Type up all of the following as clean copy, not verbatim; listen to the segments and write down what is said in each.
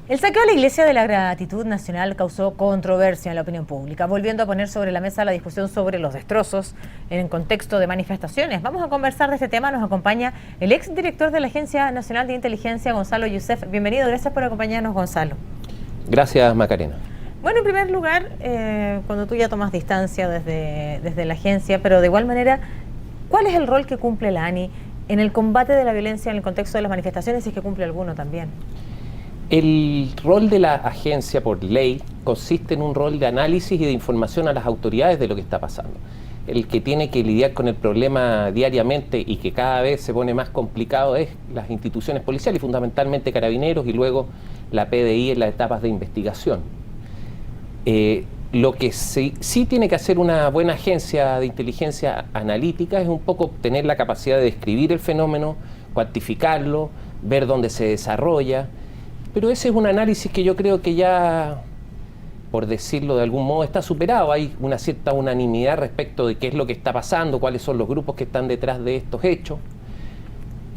El saqueo a la Iglesia de la Gratitud Nacional causó controversia en la opinión pública, volviendo a poner sobre la mesa la discusión sobre los destrozos en el contexto de manifestaciones. Vamos a conversar de este tema. Nos acompaña el exdirector de la Agencia Nacional de Inteligencia, Gonzalo Youssef. Bienvenido, gracias por acompañarnos, Gonzalo. Gracias, Macarena. Bueno, en primer lugar, cuando tú ya tomas distancia desde la agencia, pero de igual manera, ¿cuál es el rol que cumple la ANI en el combate de la violencia en el contexto de las manifestaciones, si es que cumple alguno también? El rol de la agencia, por ley, consiste en un rol de análisis y de información a las autoridades de lo que está pasando. El que tiene que lidiar con el problema diariamente y que cada vez se pone más complicado es las instituciones policiales, fundamentalmente Carabineros y luego la PDI en las etapas de investigación. Lo que sí tiene que hacer una buena agencia de inteligencia analítica es un poco tener la capacidad de describir el fenómeno, cuantificarlo, ver dónde se desarrolla. Pero ese es un análisis que yo creo que ya, por decirlo de algún modo, está superado. Hay una cierta unanimidad respecto de qué es lo que está pasando, cuáles son los grupos que están detrás de estos hechos.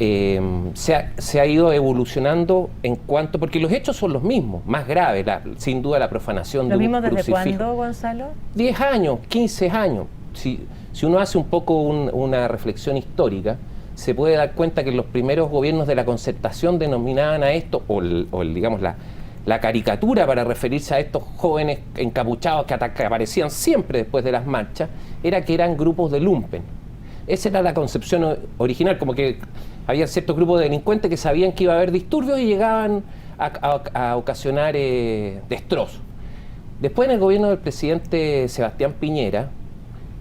Se ha ido evolucionando en cuanto, porque los hechos son los mismos, más graves, sin duda la profanación de un crucifijo. ¿Lo mismo desde cuándo, Gonzalo? 10 años, 15 años. Si uno hace un poco una reflexión histórica, se puede dar cuenta que los primeros gobiernos de la Concertación denominaban a esto, digamos, la caricatura para referirse a estos jóvenes encapuchados que aparecían siempre después de las marchas, era que eran grupos de lumpen. Esa era la concepción original, como que había ciertos grupos de delincuentes que sabían que iba a haber disturbios y llegaban a ocasionar destrozos. Después, en el gobierno del presidente Sebastián Piñera,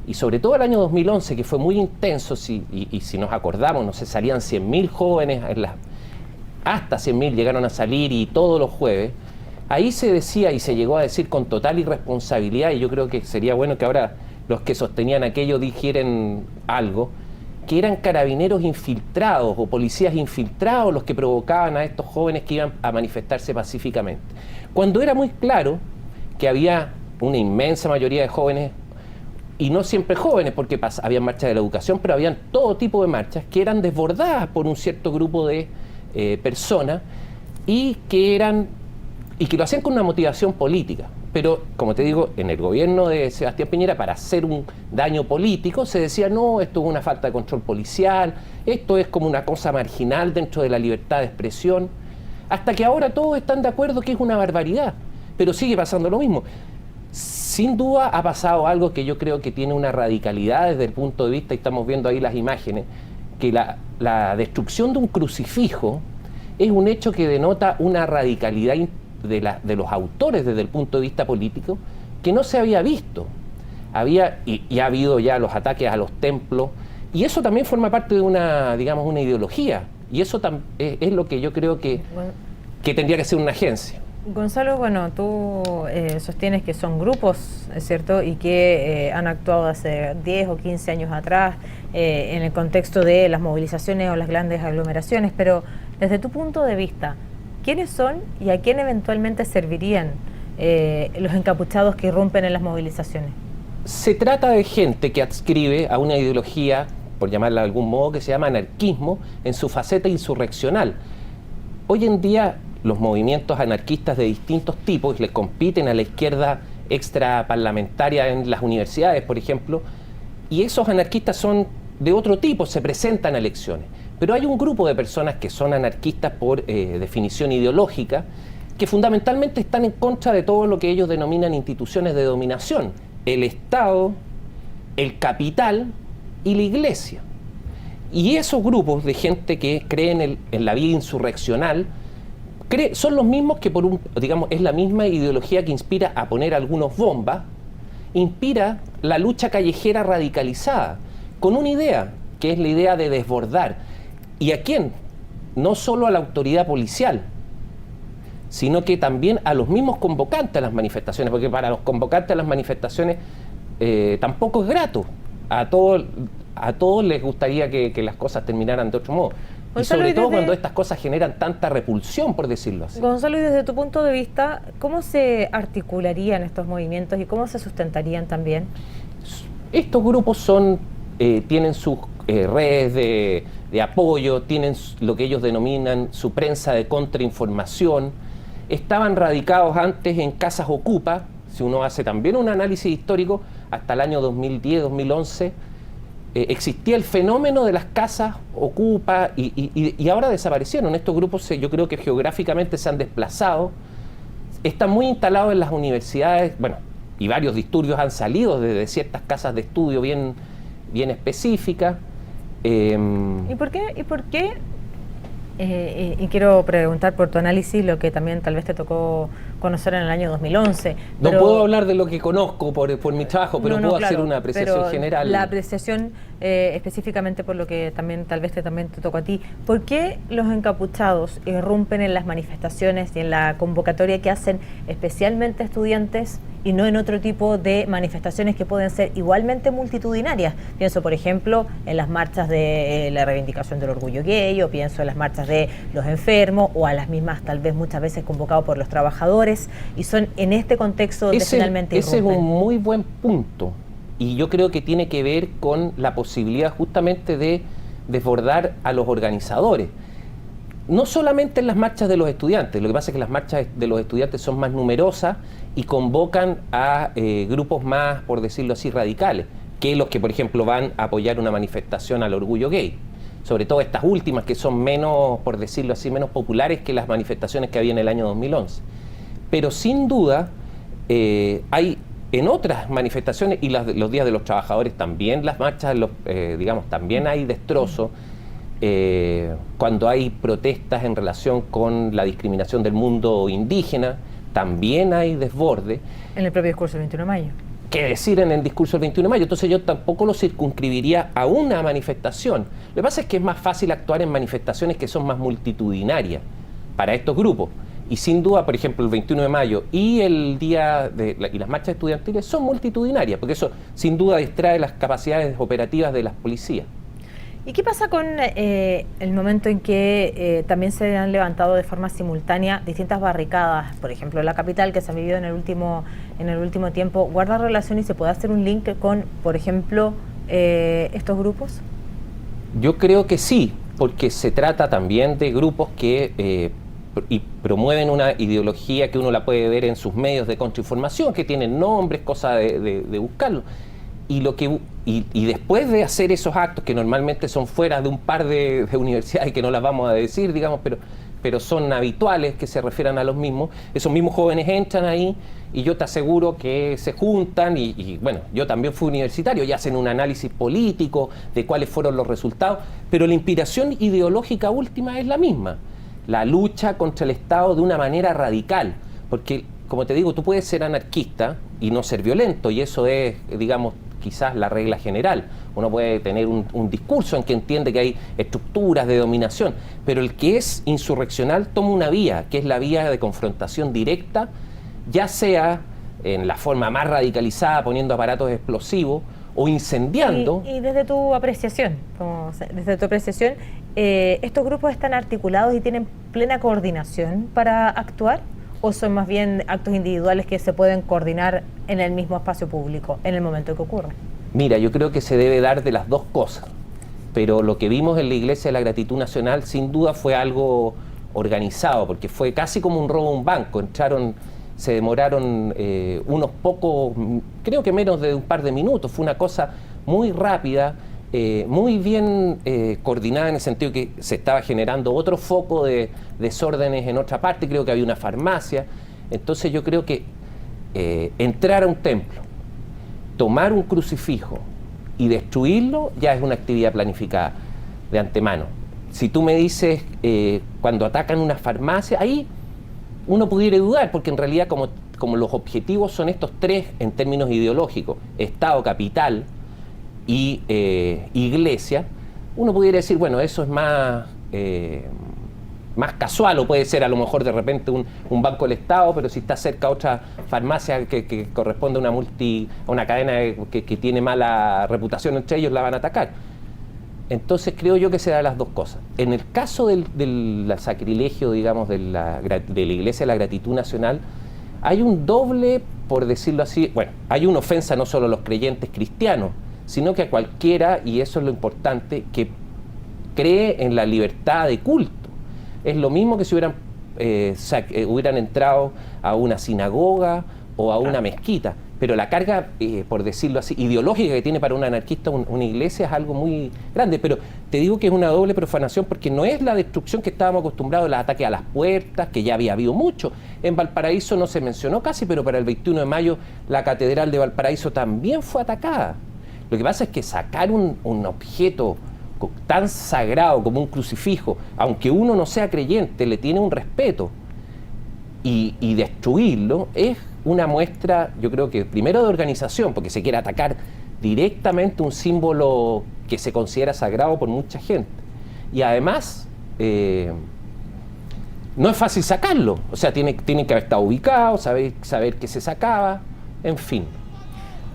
y sobre todo el año 2011, que fue muy intenso, y si nos acordamos, no sé, salían 100.000 jóvenes, hasta 100.000 llegaron a salir y todos los jueves, ahí se decía y se llegó a decir con total irresponsabilidad, y yo creo que sería bueno que ahora los que sostenían aquello dijeran algo, que eran carabineros infiltrados o policías infiltrados los que provocaban a estos jóvenes que iban a manifestarse pacíficamente. Cuando era muy claro que había una inmensa mayoría de jóvenes, y no siempre jóvenes, porque había marchas de la educación, pero habían todo tipo de marchas que eran desbordadas por un cierto grupo de personas y que lo hacían con una motivación política. Pero, como te digo, en el gobierno de Sebastián Piñera, para hacer un daño político, se decía, no, esto es una falta de control policial, esto es como una cosa marginal dentro de la libertad de expresión, hasta que ahora todos están de acuerdo que es una barbaridad, pero sigue pasando lo mismo. Sin duda ha pasado algo que yo creo que tiene una radicalidad desde el punto de vista, y estamos viendo ahí las imágenes, que la destrucción de un crucifijo es un hecho que denota una radicalidad de los autores desde el punto de vista político que no se había visto. Y ha habido ya los ataques a los templos, y eso también forma parte de una ideología, y eso es lo que yo creo que tendría que ser una agencia. Gonzalo, bueno, tú sostienes que son grupos, ¿es cierto?, y que han actuado hace 10 o 15 años atrás en el contexto de las movilizaciones o las grandes aglomeraciones, pero desde tu punto de vista, ¿quiénes son y a quién eventualmente servirían los encapuchados que irrumpen en las movilizaciones? Se trata de gente que adscribe a una ideología, por llamarla de algún modo, que se llama anarquismo en su faceta insurreccional. Hoy en día los movimientos anarquistas de distintos tipos le compiten a la izquierda extraparlamentaria en las universidades, por ejemplo, y esos anarquistas son de otro tipo, se presentan a elecciones. Pero hay un grupo de personas que son anarquistas por definición ideológica, que fundamentalmente están en contra de todo lo que ellos denominan instituciones de dominación: el Estado, el capital y la Iglesia. Y esos grupos de gente que creen en la vida insurreccional son los mismos que es la misma ideología que inspira a poner algunos bombas, inspira la lucha callejera radicalizada, con una idea, que es la idea de desbordar. ¿Y a quién? No solo a la autoridad policial, sino que también a los mismos convocantes a las manifestaciones, porque para los convocantes a las manifestaciones tampoco es grato. A todos les gustaría que las cosas terminaran de otro modo. Y sobre todo cuando estas cosas generan tanta repulsión, por decirlo así. Gonzalo, y desde tu punto de vista, ¿cómo se articularían estos movimientos y cómo se sustentarían también? Estos grupos tienen sus redes de apoyo, tienen lo que ellos denominan su prensa de contrainformación, estaban radicados antes en casas ocupa. Si uno hace también un análisis histórico, hasta el año 2010, 2011, existía el fenómeno de las casas ocupa y ahora desaparecieron. Estos grupos yo creo que geográficamente se han desplazado, están muy instalados en las universidades, bueno, y varios disturbios han salido desde ciertas casas de estudio bien específicas. ¿Y por qué? Y quiero preguntar por tu análisis, lo que también tal vez te tocó conocer en el año 2011. No puedo hablar de lo que conozco por mi trabajo, pero puedo hacer una apreciación general. La apreciación específicamente por lo que también tal vez también te tocó a ti. ¿Por qué los encapuchados irrumpen en las manifestaciones y en la convocatoria que hacen especialmente estudiantes y no en otro tipo de manifestaciones que pueden ser igualmente multitudinarias? Pienso, por ejemplo, en las marchas de la reivindicación del orgullo gay, o pienso en las marchas de los enfermos, o a las mismas tal vez muchas veces convocados por los trabajadores, y son en este contexto donde finalmente irrumpen. Ese es un muy buen punto, y yo creo que tiene que ver con la posibilidad justamente de desbordar a los organizadores. No solamente en las marchas de los estudiantes, lo que pasa es que las marchas de los estudiantes son más numerosas y convocan a grupos más, por decirlo así, radicales, que los que, por ejemplo, van a apoyar una manifestación al orgullo gay. Sobre todo estas últimas, que son menos, por decirlo así, menos populares que las manifestaciones que había en el año 2011. Pero sin duda hay en otras manifestaciones, y los días de los trabajadores también, las marchas, también hay destrozo. Cuando hay protestas en relación con la discriminación del mundo indígena, también hay desborde. En el propio discurso del 21 de mayo. ¿Qué decir en el discurso del 21 de mayo? Entonces yo tampoco lo circunscribiría a una manifestación. Lo que pasa es que es más fácil actuar en manifestaciones que son más multitudinarias para estos grupos. Y sin duda, por ejemplo, el 21 de mayo y el día y las marchas estudiantiles son multitudinarias, porque eso sin duda distrae las capacidades operativas de las policías. ¿Y qué pasa con el momento en que también se han levantado de forma simultánea distintas barricadas? Por ejemplo, la capital, que se ha vivido en el último tiempo, ¿guarda relación y se puede hacer un link con, por ejemplo, estos grupos? Yo creo que sí, porque se trata también de grupos que promueven una ideología que uno la puede ver en sus medios de contrainformación, que tienen nombres, cosa de buscarlo. Y después de hacer esos actos, que normalmente son fuera de un par de universidades, que no las vamos a decir, digamos, pero son habituales que se refieran a los mismos, esos mismos jóvenes entran ahí y yo te aseguro que se juntan y bueno, yo también fui universitario y hacen un análisis político de cuáles fueron los resultados, pero la inspiración ideológica última es la misma, la lucha contra el Estado de una manera radical, porque como te digo, tú puedes ser anarquista y no ser violento, y eso es, digamos, quizás la regla general. Uno puede tener un discurso en que entiende que hay estructuras de dominación, pero el que es insurreccional toma una vía, que es la vía de confrontación directa, ya sea en la forma más radicalizada, poniendo aparatos explosivos, o incendiando. Y desde tu apreciación, ¿estos grupos están articulados y tienen plena coordinación para actuar? ¿O son más bien actos individuales que se pueden coordinar en el mismo espacio público en el momento que ocurre? Mira, yo creo que se debe dar de las dos cosas, pero lo que vimos en la Iglesia de la Gratitud Nacional sin duda fue algo organizado, porque fue casi como un robo a un banco. Se demoraron unos pocos, creo que menos de un par de minutos, fue una cosa muy rápida, muy bien coordinada, en el sentido que se estaba generando otro foco de desórdenes en otra parte, creo que había una farmacia. Entonces yo creo que entrar a un templo, tomar un crucifijo y destruirlo ya es una actividad planificada de antemano. Si tú me dices cuando atacan una farmacia, ahí uno pudiera dudar, porque en realidad como los objetivos son estos tres en términos ideológicos, Estado, capital y iglesia, uno pudiera decir, bueno, eso es más casual, o puede ser a lo mejor de repente un banco del Estado, pero si está cerca otra farmacia que corresponde a una cadena que tiene mala reputación entre ellos, la van a atacar. Entonces creo yo que se da las dos cosas. En el caso del sacrilegio, digamos, de la Iglesia de la Gratitud Nacional, hay un doble, por decirlo así, bueno, hay una ofensa no solo a los creyentes cristianos, sino que a cualquiera, y eso es lo importante, que cree en la libertad de culto. Es lo mismo que si hubieran hubieran entrado a una sinagoga o a una mezquita. Pero la carga, por decirlo así, ideológica que tiene para un anarquista una iglesia es algo muy grande. Pero te digo que es una doble profanación porque no es la destrucción que estábamos acostumbrados, el ataque a las puertas, que ya había habido mucho. En Valparaíso no se mencionó casi, pero para el 21 de mayo la Catedral de Valparaíso también fue atacada. Lo que pasa es que sacar un objeto tan sagrado como un crucifijo, aunque uno no sea creyente, le tiene un respeto, y destruirlo es una muestra, yo creo que primero de organización, porque se quiere atacar directamente un símbolo que se considera sagrado por mucha gente. Y además, no es fácil sacarlo, o sea, tiene que haber estado ubicado, saber que se sacaba, en fin.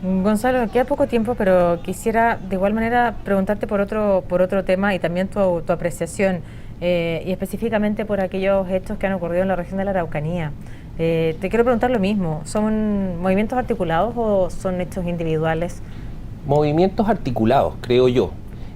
Gonzalo, queda poco tiempo, pero quisiera de igual manera preguntarte por otro tema y también tu apreciación, y específicamente por aquellos hechos que han ocurrido en la región de la Araucanía. Te quiero preguntar lo mismo, ¿son movimientos articulados o son hechos individuales? Movimientos articulados, creo yo.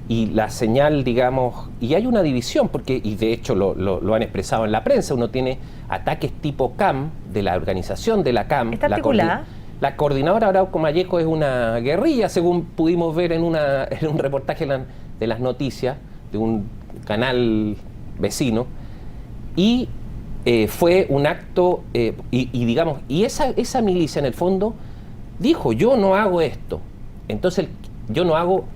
Y la señal, digamos, y hay una división, porque, y de hecho lo han expresado en la prensa, uno tiene ataques tipo CAM, de la organización de la CAM. ¿Está articulada? La coordinadora Arauco Mallejo es una guerrilla, según pudimos ver en un reportaje de las noticias de un canal vecino, y fue un acto, digamos, y esa milicia en el fondo dijo, yo no hago esto, entonces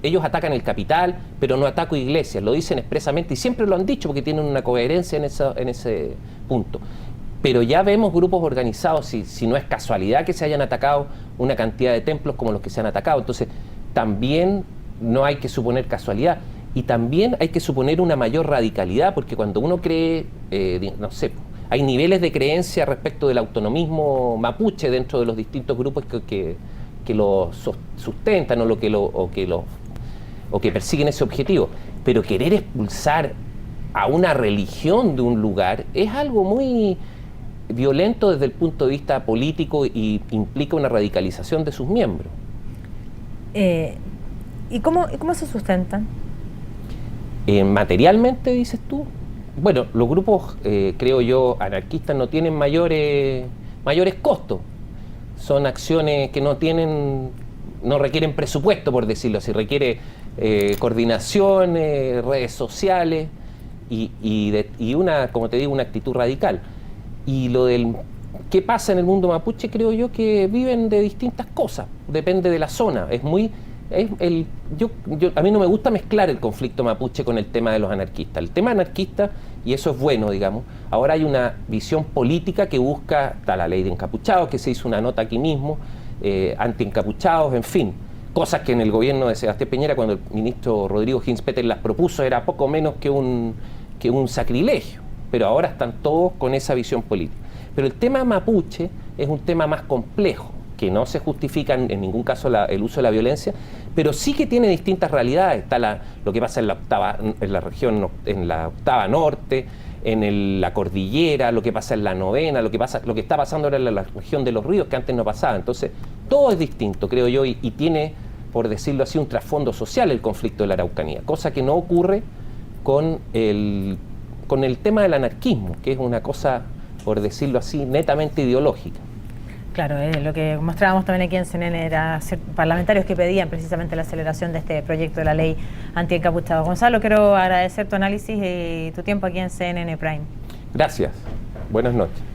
ellos atacan el capital, pero no ataco iglesias, lo dicen expresamente y siempre lo han dicho porque tienen una coherencia en ese punto. Pero ya vemos grupos organizados, si no es casualidad que se hayan atacado una cantidad de templos como los que se han atacado. Entonces, también no hay que suponer casualidad. Y también hay que suponer una mayor radicalidad, porque cuando uno cree, no sé, hay niveles de creencia respecto del autonomismo mapuche dentro de los distintos grupos que lo sustentan o que persiguen ese objetivo. Pero querer expulsar a una religión de un lugar es algo muy violento desde el punto de vista político y implica una radicalización de sus miembros. ¿Y cómo se sustentan? Materialmente, dices tú. Bueno, los grupos, creo yo, anarquistas no tienen mayores costos. Son acciones que no requieren presupuesto, por decirlo así. Requiere coordinación, redes sociales y una, como te digo, una actitud radical. Y lo del qué pasa en el mundo mapuche, creo yo que viven de distintas cosas, depende de la zona. A mí no me gusta mezclar el conflicto mapuche con el tema de los anarquistas. El tema anarquista, y eso es bueno, digamos, ahora hay una visión política que busca, está la ley de encapuchados, que se hizo una nota aquí mismo, anti-encapuchados, en fin, cosas que en el gobierno de Sebastián Piñera, cuando el ministro Rodrigo Hinspeter las propuso, era poco menos que un sacrilegio. Pero ahora están todos con esa visión política. Pero el tema mapuche es un tema más complejo, que no se justifica en ningún caso el uso de la violencia, pero sí que tiene distintas realidades. Está lo que pasa en la región, en la octava norte, en la cordillera, lo que pasa en la novena, lo que está pasando ahora en la región de los ríos, que antes no pasaba. Entonces, todo es distinto, creo yo, y tiene, por decirlo así, un trasfondo social el conflicto de la Araucanía, cosa que no ocurre con el tema del anarquismo, que es una cosa, por decirlo así, netamente ideológica. Claro, lo que mostrábamos también aquí en CNN era parlamentarios que pedían precisamente la aceleración de este proyecto de la ley anti-encapuchados. Gonzalo, quiero agradecer tu análisis y tu tiempo aquí en CNN Prime. Gracias. Buenas noches.